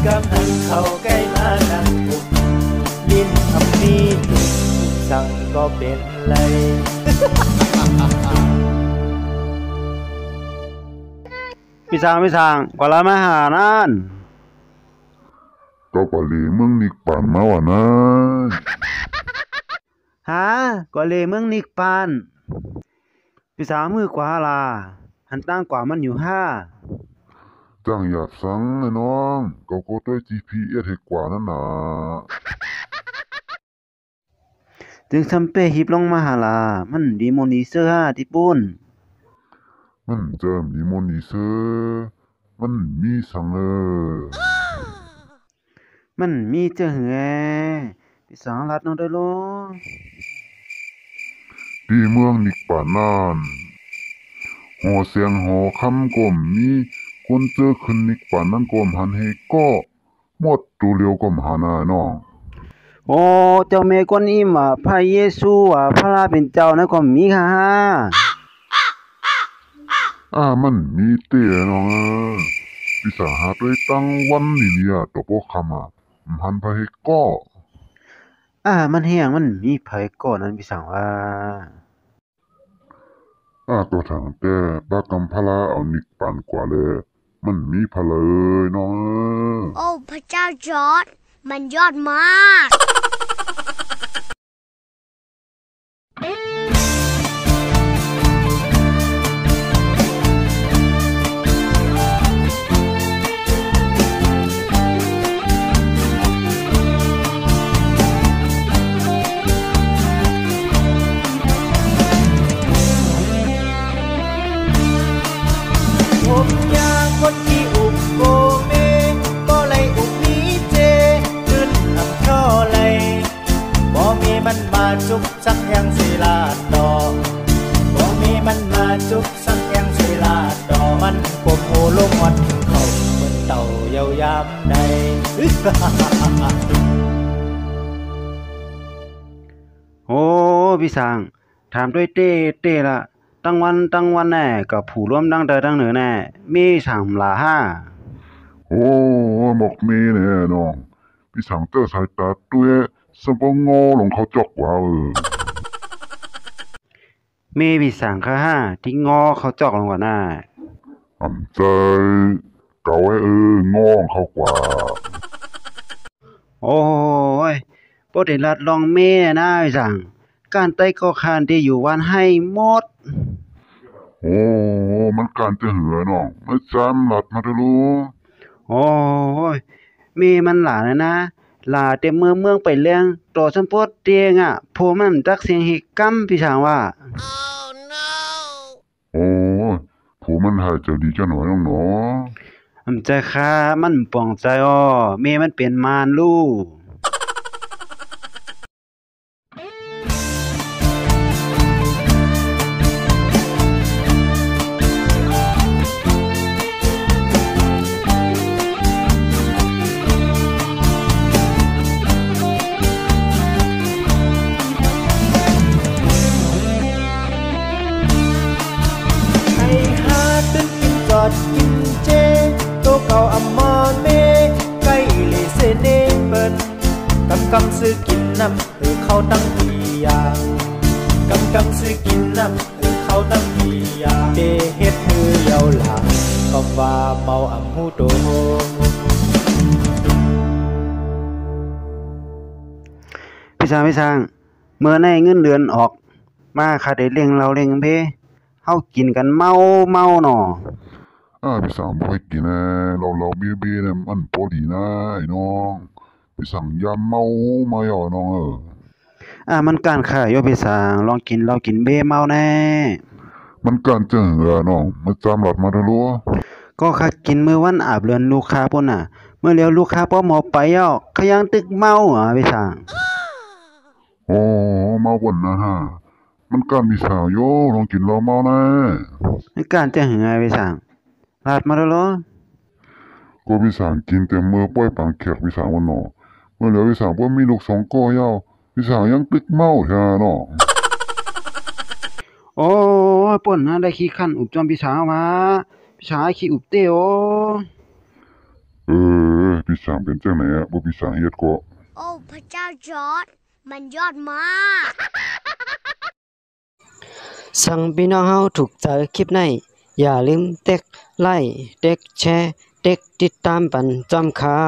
กำหันเข้าใกล้มานั่งปุ่มลิ้นทำนี้ถูกสั่งก็เป็นไรพี่สางกว่าละมาหานั่นก็กะลีมึงนิกปั่นมาวะนะหากว่าเลเมืองนิกปานพี่สาวมือกว่าล่ะหันตั้งกว่ามันอยู่จังอยากสังไอ้น้องก็กดด้วย GPS ให้กว่านั่นน่ะจึงซำเป้ฮิบลงมาหาล่ะมันดีโมนิเซอร์ที่ปุ่นมันเจิมดีมอนดีเซอร์มันมีสังมันมีเจ้าหือพี่สาวรัดน้องได้โลที่เมืองนิกป่านนั่นหอเสียงหอคำก็มีคนเจอขึ้นนิกป่านนั่นก็หันให้ก็หมดตัวเลียวก็หาหน้าน้องโอ้เจ้าแม่กวนอิมพระเยซูพระลาเป็นเจ้านะก็มีมันมีเตี้ยน้องพิสาหาด้วยตั้งวันนี่เนี่ยตัวพวกคำหันไปให้ก็มันแห้งมันมีไผก่อนนั้นพี่สังว่าตัวทางแต่บ้ากำพลาเอานิกปานกว่าเลยมันมีพะเลยน้องโอ้พระเจ้าจอร์จมันยอดมาก ผมยางคนที่อุบโกเมก็เลยอุบนี้เจขึ้นทำช่อเลยบ่มีมันมาจุกสักแห่งศิลาดอกบ่มีมันมาจุกสักแห่งศิลาดอกมันกบโหลงวัดเขาเหมือนเต่าเยาวยามใดโอ้พี่สังถามด้วยเต้ละตั้งวันแน่กับผู้ร่วมดังเดอดังเหนือแน่มีสามลาโอ้บอกมีเนี่ยน้องพี่สังเตอร์สายตาตัวสมองอลงเขาจอกว่ามีพี่สังที่งอเขาจอกลงกว่าหน้าใจเก่าไว้งอเขากว่าโอ้ยบ่ได้ลัดลองเม่นะพี่สังการไต้ก็คานที่อยู่วันให้หมดโอ้มันการจะเหือน้องไม่จำหลัดมาเถอะลูกโอ้ยมีมันหลานะหลาเต็มเมืองไปเลี้ยงตัวสมปดเตียงโพมันจักเสียงหิกำพี่ช่างว่าโอ้ผู้มันหายใจดีจังหน่อยน้องเนาะใจมันป่องใจเมมันเป็นมารลูกกินเจโตเก่าอำมอนเมใกล้เลเซเนเปิ้นกำซื้อกินน้ำเข้าตั้งปียากำซื้อกินน้ำเข้าตั้งปียาเดเฮ็ดมือเยาหลาก็ว่าเมาอำหูโตพี่ช้างเมื่อในเงินเดือนออกมาค่ะได้เร่งเราเร่งเพเฮากินกันเมาหนอพี่สังบ่ให้กินนะเราเบี้ยเนี่ยมันพอดีนะไอ้น้องพี่สังยามเมามาย่อน้องมันการขายโยพี่สังลองกินเรากินเบ้เมาแน่มันการเจอน้องมาจำหลัดมาเถอะลูกก็คักกินมื้อวันอาบเรือนลูกค้าพุ่นเมื่อแล้วลูกค้าป้อหมอไปขยังตึกเมาพี่สังโอ้เมาบ่นนะฮะมันการมีสาวโยลองกินเราเมาแน่มันการจะหือพี่สังลาดมาแล้วเหรอก็พี่สังกินแต่เมื่อป้อยปังแขกพี่สังวันหนอเมื่อแล้วพี่สังว่ามีลูก2ก้อยพี่สังยังตึกเมาแท้เนาะโอ้ยป่นได้ขี้คันอุบจอมพี่สาวมาพี่สาวขี้อุบเต้ พี่สางเป็นจังไหนอะบ่พี่สางเฮ็ดก็โอ้พระเจ้าจอร์ดมันยอดมาก สั่งพี่น้องเฮาถูกใจคลิปนี้อย่าลืมเต็กไลค์เต็กแชร์เต็กติดตามปันจอมค่ะ